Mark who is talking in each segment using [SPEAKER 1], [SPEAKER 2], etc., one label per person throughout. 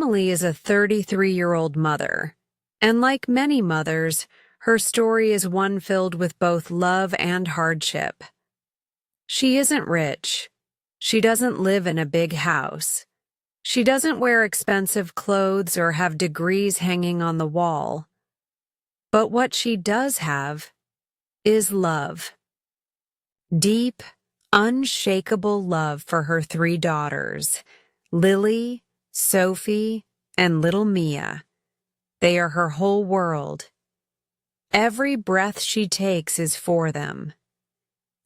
[SPEAKER 1] Emily is a 33-year-old mother, and like many mothers, her story is one filled with both love and hardship. She isn't rich. She doesn't live in a big house. She doesn't wear expensive clothes or have degrees hanging on the wall. But what she does have is love. Deep, unshakable love for her 3 daughters, Lily, Sophie, and little Mia. They are her whole world. Every breath she takes is for them.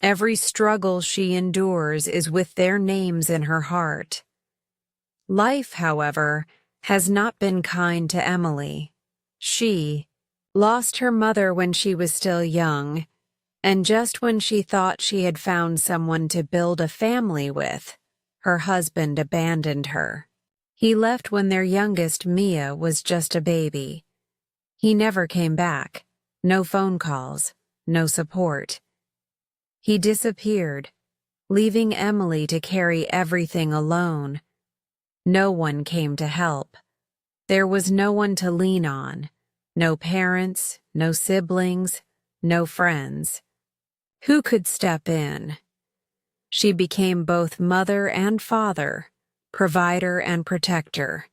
[SPEAKER 1] Every struggle she endures is with their names in her heart. Life, however, has not been kind to Emily. She lost her mother when she was still young, and just when she thought she had found someone to build a family with, her husband abandoned her. He left when their youngest, Mia, was just a baby. He never came back. No phone calls, no support. He disappeared, leaving Emily to carry everything alone. No one came to help. There was no one to lean on. No parents, no siblings, no friends. Who could step in? She became both mother and father, provider and protector.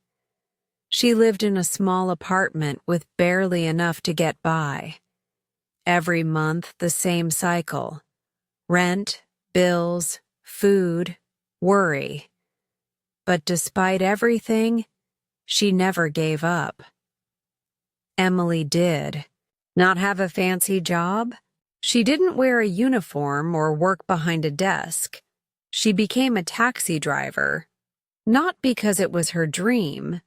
[SPEAKER 1] She lived in a small apartment with barely enough to get by. Every month, the same cycle. Rent, bills, food, worry. But despite everything, she never gave up. Emily did. Not have a fancy job? She didn't wear a uniform or work behind a desk. She became a taxi driver, not because it was her dream,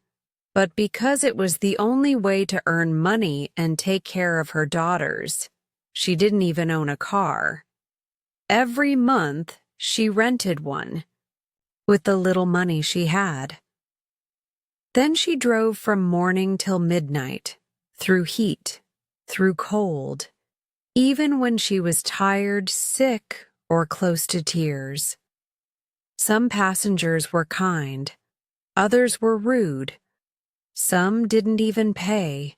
[SPEAKER 1] but because it was the only way to earn money and take care of her daughters. She didn't even own a car. Every month, she rented one, with the little money she had. Then she drove from morning till midnight, through heat, through cold, even when she was tired, sick, or close to tears. Some passengers were kind, others were rude, some didn't even pay.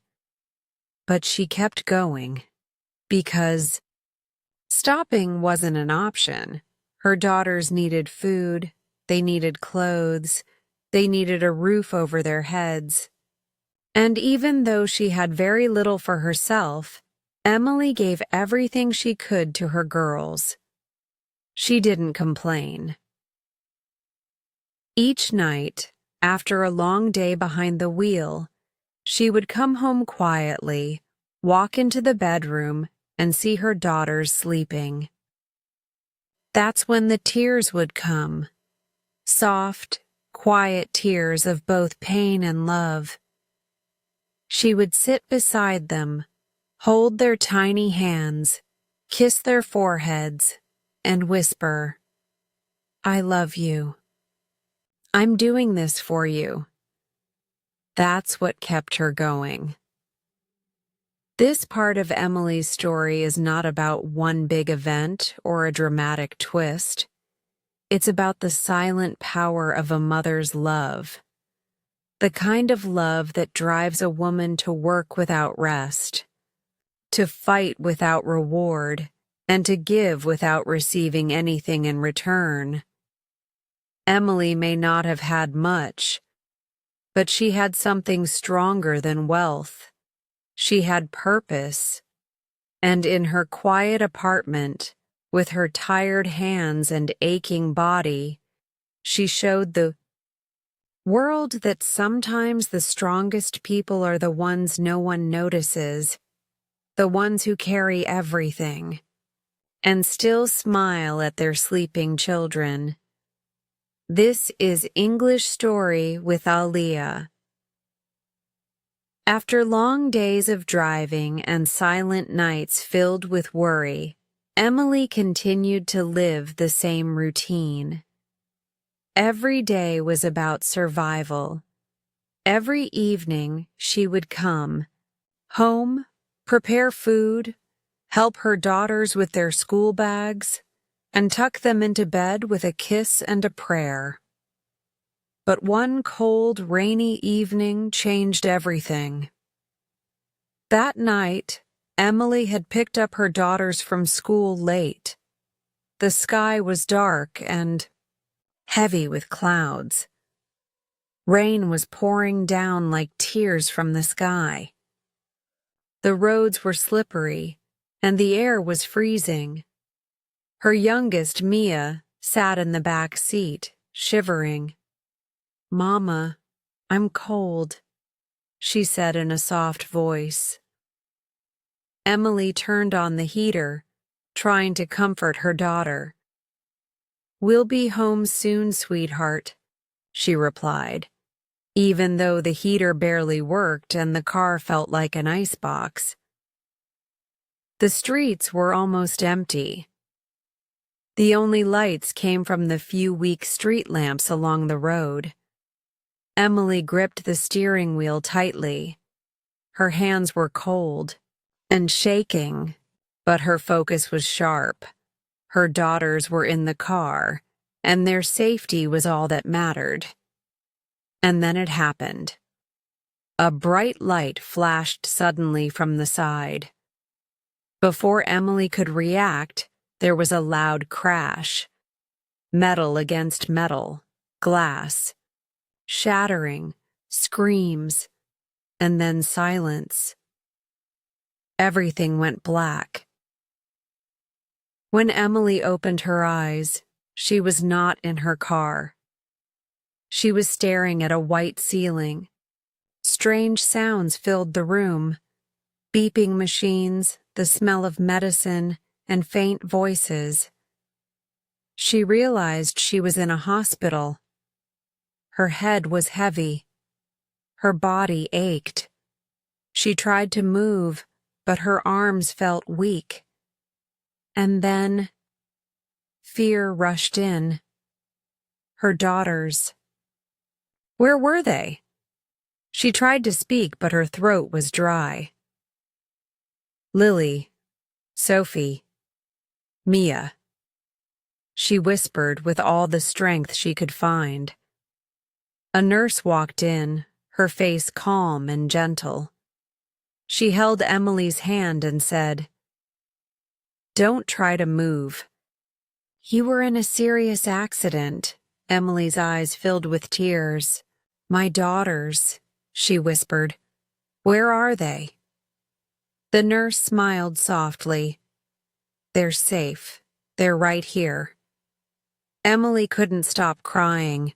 [SPEAKER 1] But she kept going, because stopping wasn't an option. Her daughters needed food, they needed clothes, they needed a roof over their heads. And even though she had very little for herself, Emily gave everything she could to her girls. She didn't complain. Each night, after a long day behind the wheel, she would come home quietly, walk into the bedroom, and see her daughters sleeping. That's when the tears would come. Soft, quiet tears of both pain and love. She would sit beside them, hold their tiny hands, kiss their foreheads, and whisper, "I love you. I'm doing this for you." That's what kept her going. This part of Emily's story is not about one big event or a dramatic twist. It's about the silent power of a mother's love. The kind of love that drives a woman to work without rest, to fight without reward, and to give without receiving anything in return. Emily may not have had much, but she had something stronger than wealth. She had purpose, and in her quiet apartment, with her tired hands and aching body, she showed the world that sometimes the strongest people are the ones no one notices, the ones who carry everything, and still smile at their sleeping children. This is English Story with Aliyah. After long days of driving and silent nights filled with worry, Emily continued to live the same routine. Every day was about survival. Every evening she would come home, prepare food, help her daughters with their school bags, and tuck them into bed with a kiss and a prayer. But one cold, rainy evening changed everything. That night, Emily had picked up her daughters from school late. The sky was dark and heavy with clouds. Rain was pouring down like tears from the sky. The roads were slippery, and the air was freezing. Her youngest, Mia, sat in the back seat, shivering. "Mama, I'm cold," she said in a soft voice. Emily turned on the heater, trying to comfort her daughter. "We'll be home soon, sweetheart," she replied, even though the heater barely worked and the car felt like an icebox. The streets were almost empty. The only lights came from the few weak street lamps along the road. Emily gripped the steering wheel tightly. Her hands were cold and shaking, but her focus was sharp. Her daughters were in the car, and their safety was all that mattered. And then it happened. A bright light flashed suddenly from the side. Before Emily could react, there was a loud crash. Metal against metal, glass, shattering, screams, and then silence. Everything went black. When Emily opened her eyes, she was not in her car. She was staring at a white ceiling. Strange sounds filled the room. Beeping machines, the smell of medicine, and faint voices. She realized she was in a hospital. Her head was heavy. Her body ached. She tried to move, but her arms felt weak. And then, fear rushed in. Her daughters. Where were they? She tried to speak, but her throat was dry. Lily, Sophie, Mia, she whispered with all the strength she could find. A nurse walked in, her face calm and gentle. She held Emily's hand and said, "Don't try to move." "You were in a serious accident." Emily's eyes filled with tears. "My daughters," she whispered. "Where are they?" The nurse smiled softly. "They're safe. They're right here." Emily couldn't stop crying.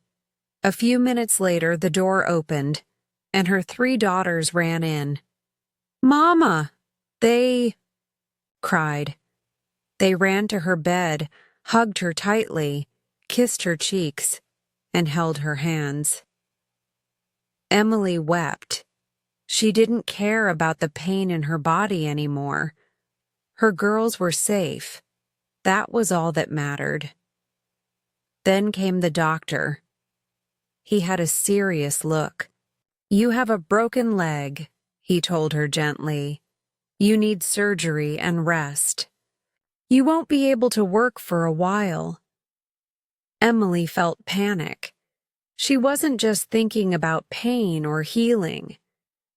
[SPEAKER 1] A few minutes later, the door opened, and her 3 daughters ran in. "Mama!" They cried. They ran to her bed, hugged her tightly, kissed her cheeks, and held her hands. Emily wept. She didn't care about the pain in her body anymore. Her girls were safe. That was all that mattered. Then came the doctor. He had a serious look. "You have a broken leg," he told her gently. "You need surgery and rest. You won't be able to work for a while." Emily felt panic. She wasn't just thinking about pain or healing.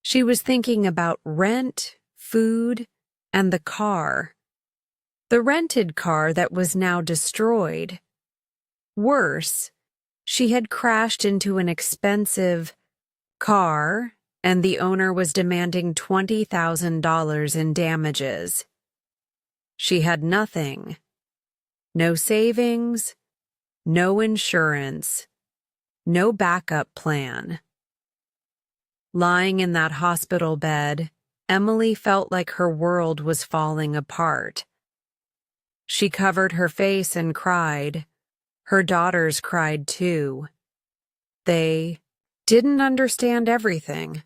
[SPEAKER 1] She was thinking about rent, food, and the car. The rented car that was now destroyed. Worse, she had crashed into an expensive car, and the owner was demanding $20,000 in damages. She had nothing. No savings, no insurance, no backup plan. Lying in that hospital bed, Emily felt like her world was falling apart. She covered her face and cried. Her daughters cried too. They didn't understand everything,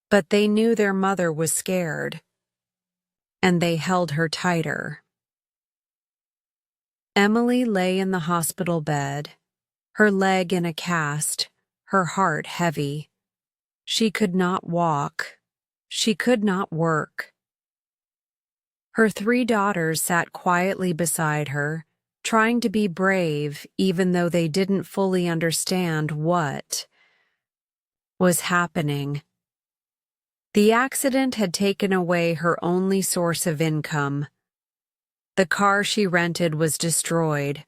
[SPEAKER 1] but they knew their mother was scared, and they held her tighter. Emily lay in the hospital bed, her leg in a cast, her heart heavy. She could not walk. She could not work. Her 3 daughters sat quietly beside her, trying to be brave even though they didn't fully understand what was happening. The accident had taken away her only source of income. The car she rented was destroyed.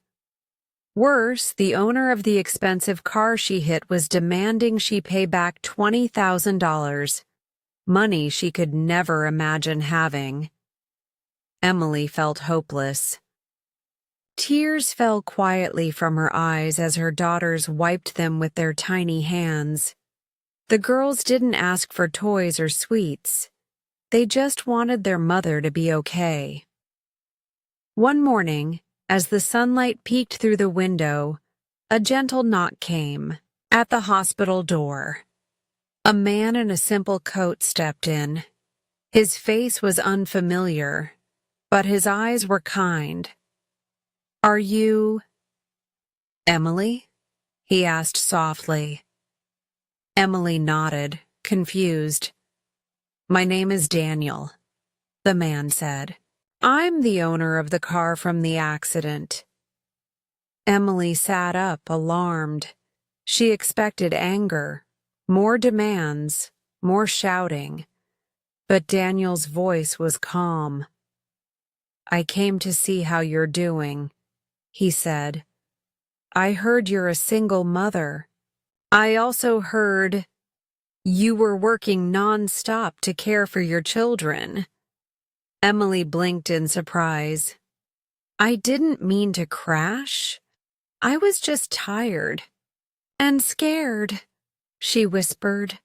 [SPEAKER 1] Worse, the owner of the expensive car she hit was demanding she pay back $20,000, money she could never imagine having. Emily felt hopeless. Tears fell quietly from her eyes as her daughters wiped them with their tiny hands. The girls didn't ask for toys or sweets. They just wanted their mother to be okay. One morning, as the sunlight peeked through the window, a gentle knock came at the hospital door. A man in a simple coat stepped in. His face was unfamiliar, but his eyes were kind. "Are you Emily?" he asked softly. Emily nodded, confused. "My name is Daniel," the man said. "I'm the owner of the car from the accident." Emily sat up, alarmed. She expected anger, more demands, more shouting. But Daniel's voice was calm. "I came to see how you're doing," he said. "I heard you're a single mother. I also heard you were working non-stop to care for your children." Emily blinked in surprise. "I didn't mean to crash. I was just tired and scared," she whispered.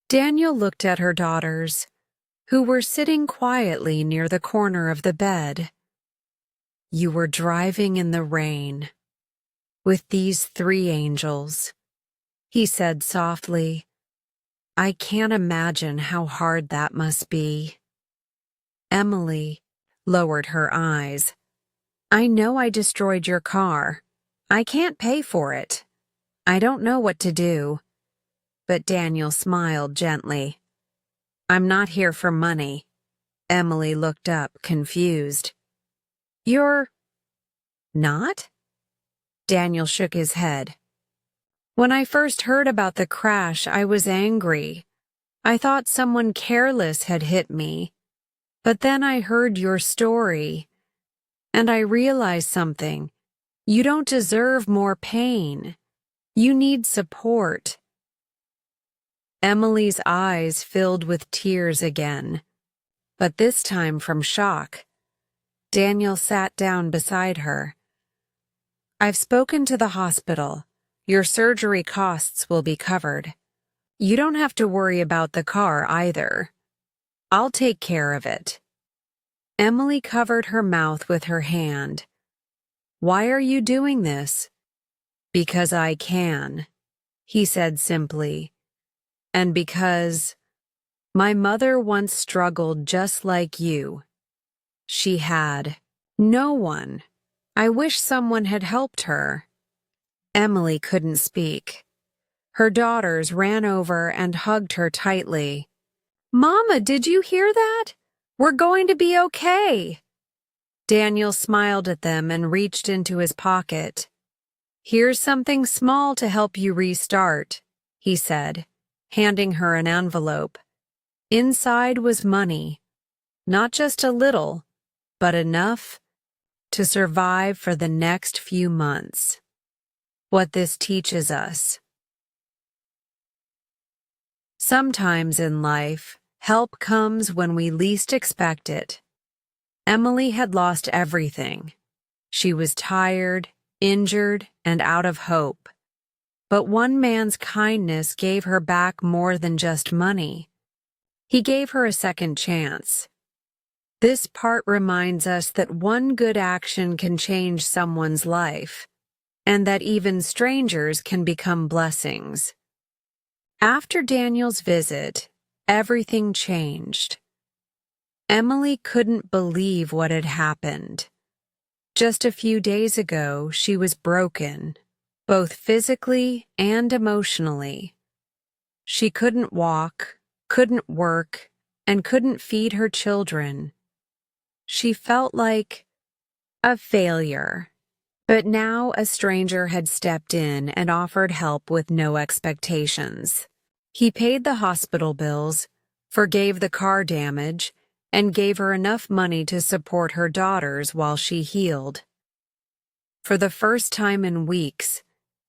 [SPEAKER 1] Daniel looked at her daughters, who were sitting quietly near the corner of the bed. "You were driving in the rain with these 3 angels," he said softly. "I can't imagine how hard that must be." Emily lowered her eyes. "I know I destroyed your car. I can't pay for it. I don't know what to do." But Daniel smiled gently. "I'm not here for money." Emily looked up, confused. "You're not?" Daniel shook his head. "When I first heard about the crash, I was angry. I thought someone careless had hit me. But then I heard your story, and I realized something. You don't deserve more pain. You need support." Emily's eyes filled with tears again, but this time from shock. Daniel sat down beside her. "I've spoken to the hospital. Your surgery costs will be covered. You don't have to worry about the car either. I'll take care of it." Emily covered her mouth with her hand. "Why are you doing this?" "Because I can," he said simply. "And because my mother once struggled just like you. She had no one. I wish someone had helped her." Emily couldn't speak. Her daughters ran over and hugged her tightly. "Mama, did you hear that? We're going to be okay." Daniel smiled at them and reached into his pocket. "Here's something small to help you restart," he said, handing her an envelope. Inside was money, not just a little, but enough to survive for the next few months. What this teaches us. Sometimes in life, help comes when we least expect it. Emily had lost everything. She was tired, injured, and out of hope. But one man's kindness gave her back more than just money. He gave her a second chance. This part reminds us that one good action can change someone's life, and that even strangers can become blessings. After Daniel's visit, everything changed. Emily couldn't believe what had happened. Just a few days ago, she was broken, both physically and emotionally. She couldn't walk, couldn't work, and couldn't feed her children. She felt like A failure. But now a stranger had stepped in and offered help with no expectations. He paid the hospital bills, forgave the car damage, and gave her enough money to support her daughters while she healed. For the first time in weeks,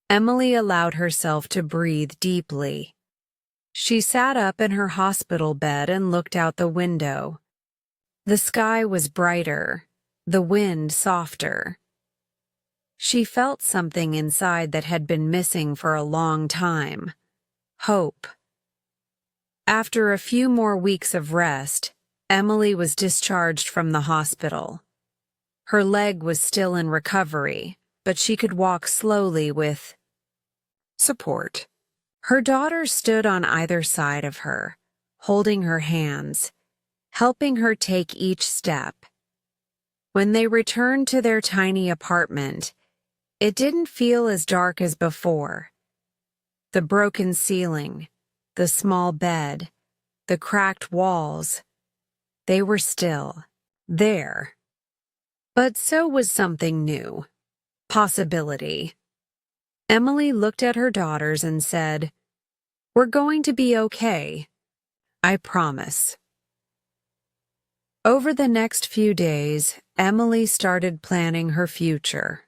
[SPEAKER 1] Emily allowed herself to breathe deeply. She sat up in her hospital bed and looked out the window. The sky was brighter, the wind softer. She felt something inside that had been missing for a long time: hope. After a few more weeks of rest, Emily was discharged from the hospital. Her leg was still in recovery, but she could walk slowly with support. Her daughters stood on either side of her, holding her hands, helping her take each step. When they returned to their tiny apartment, it didn't feel as dark as before. The broken ceiling, the small bed, the cracked walls, they were still there. But so was something new: possibility. Emily looked at her daughters and said, "We're going to be okay. I promise." Over the next few days, Emily started planning her future.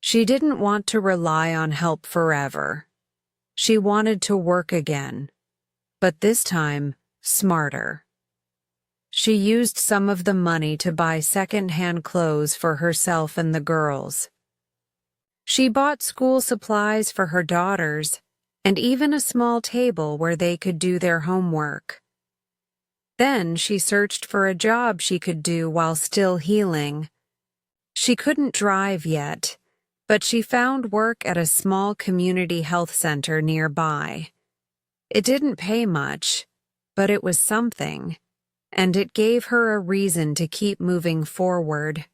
[SPEAKER 1] She didn't want to rely on help forever. She wanted to work again, but this time, smarter. She used some of the money to buy second-hand clothes for herself and the girls. She bought school supplies for her daughters and even a small table where they could do their homework. Then she searched for a job she could do while still healing. She couldn't drive yet, but she found work at a small community health center nearby. It didn't pay much, but it was something, and it gave her a reason to keep moving forward.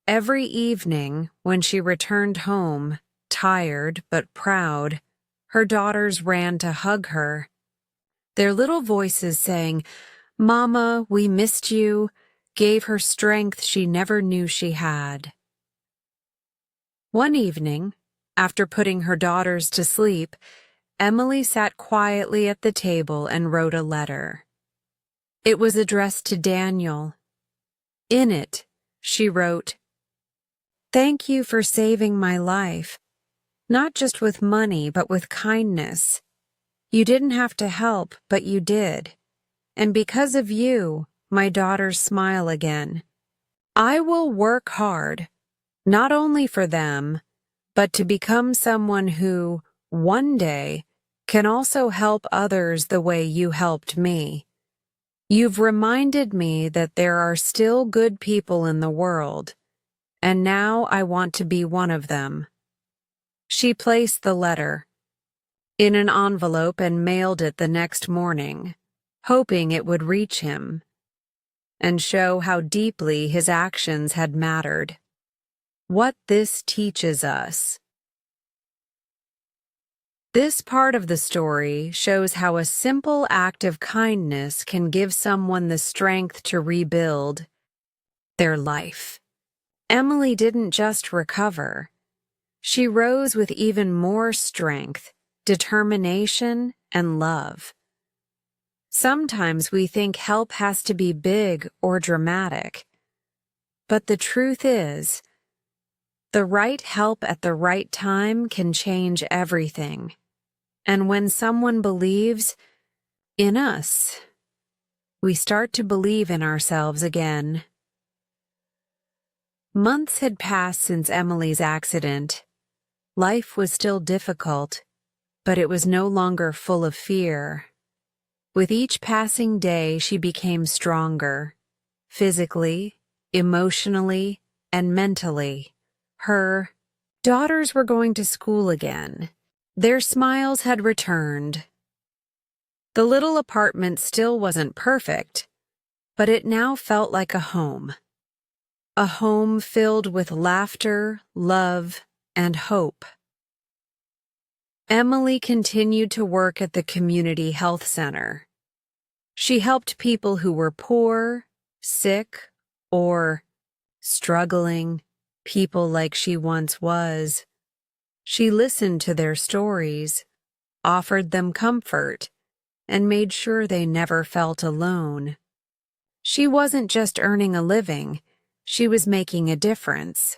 [SPEAKER 1] Every evening, when she returned home, tired but proud, her daughters ran to hug her. Their little voices saying, "Mama, we missed you," gave her strength she never knew she had. One evening, after putting her daughters to sleep, Emily sat quietly at the table and wrote a letter. It was addressed to Daniel. In it, she wrote, "Thank you for saving my life, not just with money, but with kindness. You didn't have to help, but you did. And because of you, my daughters smile again. I will work hard, not only for them, but to become someone who, one day, can also help others the way you helped me. You've reminded me that there are still good people in the world, and now I want to be one of them." She placed the letter in an envelope and mailed it the next morning, hoping it would reach him and show how deeply his actions had mattered. What this teaches us. This part of the story shows how a simple act of kindness can give someone the strength to rebuild their life. Emily didn't just recover. She rose with even more strength, determination, and love. Sometimes we think help has to be big or dramatic. But the truth is, the right help at the right time can change everything. And when someone believes in us, we start to believe in ourselves again. Months had passed since Emily's accident. Life was still difficult, but it was no longer full of fear. With each passing day, she became stronger, physically, emotionally, and mentally. Her daughters were going to school again. Their smiles had returned. The little apartment still wasn't perfect, but it now felt like a home. A home filled with laughter, love, and hope. Emily continued to work at the community health center. She helped people who were poor, sick, or struggling, people like she once was. She listened to their stories, offered them comfort, and made sure they never felt alone. She wasn't just earning a living, she was making a difference.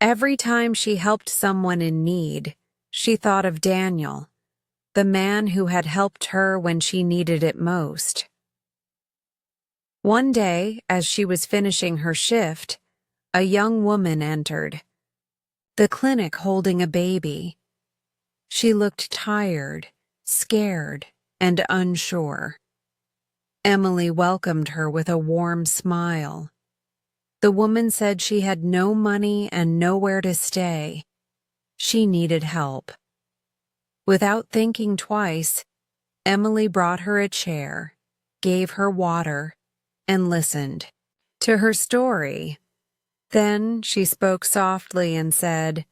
[SPEAKER 1] Every time she helped someone in need, she thought of Daniel, the man who had helped her when she needed it most. One day, as she was finishing her shift, a young woman entered the clinic holding a baby. She looked tired, scared, and unsure. Emily welcomed her with a warm smile. The woman said she had no money and nowhere to stay. She needed help. Without thinking twice, Emily brought her a chair, gave her water, and listened to her story. Then she spoke softly and said,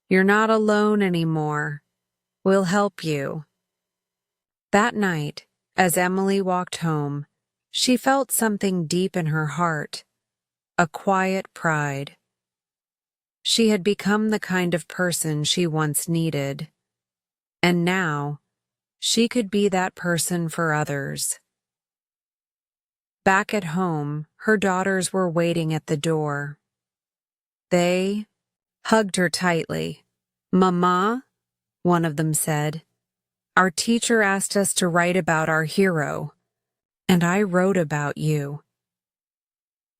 [SPEAKER 1] "You're not alone anymore. We'll help you." That night, as Emily walked home, she felt something deep in her heart, a quiet pride. She had become the kind of person she once needed, and now she could be that person for others. Back at home, her daughters were waiting at the door. They hugged her tightly. "Mama," one of them said, "our teacher asked us to write about our hero, and I wrote about you."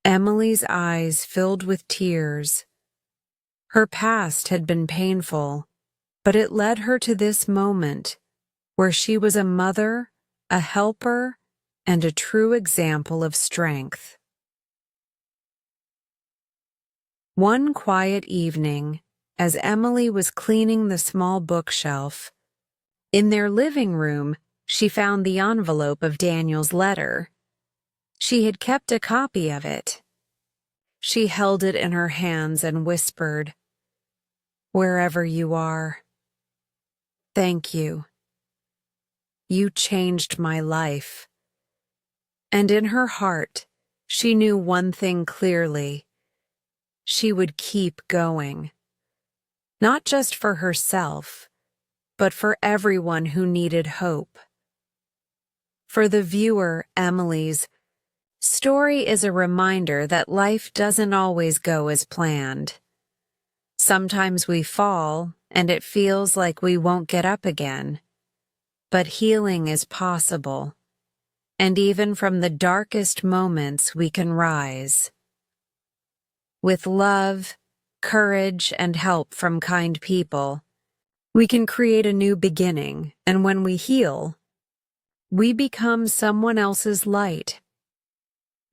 [SPEAKER 1] Emily's eyes filled with tears. Her past had been painful, but it led her to this moment where she was a mother, a helper, and a true example of strength. One quiet evening, as Emily was cleaning the small bookshelf, in their living room, she found the envelope of Daniel's letter. She had kept a copy of it. She held it in her hands and whispered, "Wherever you are, thank you. You changed my life." And in her heart, she knew one thing clearly. She would keep going. Not just for herself, but for everyone who needed hope. For the viewer, Emily's story is a reminder that life doesn't always go as planned. Sometimes we fall, and it feels like we won't get up again. But healing is possible, and even from the darkest moments we can rise. With love, courage, and help from kind people, we can create a new beginning, and when we heal, we become someone else's light.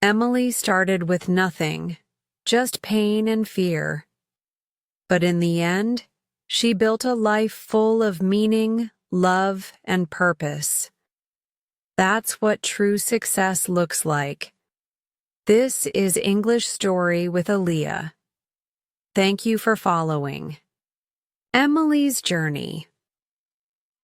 [SPEAKER 1] Emily started with nothing, just pain and fear. But in the end, she built a life full of meaning, love, and purpose. That's what true success looks like. This is English Story with Aaliyah. Thank you for following. Emily's Journey.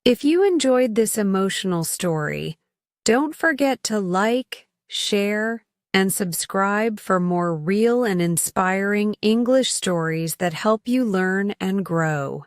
[SPEAKER 1] If you enjoyed this emotional story, don't forget to like, share, and subscribe for more real and inspiring English stories that help you learn and grow.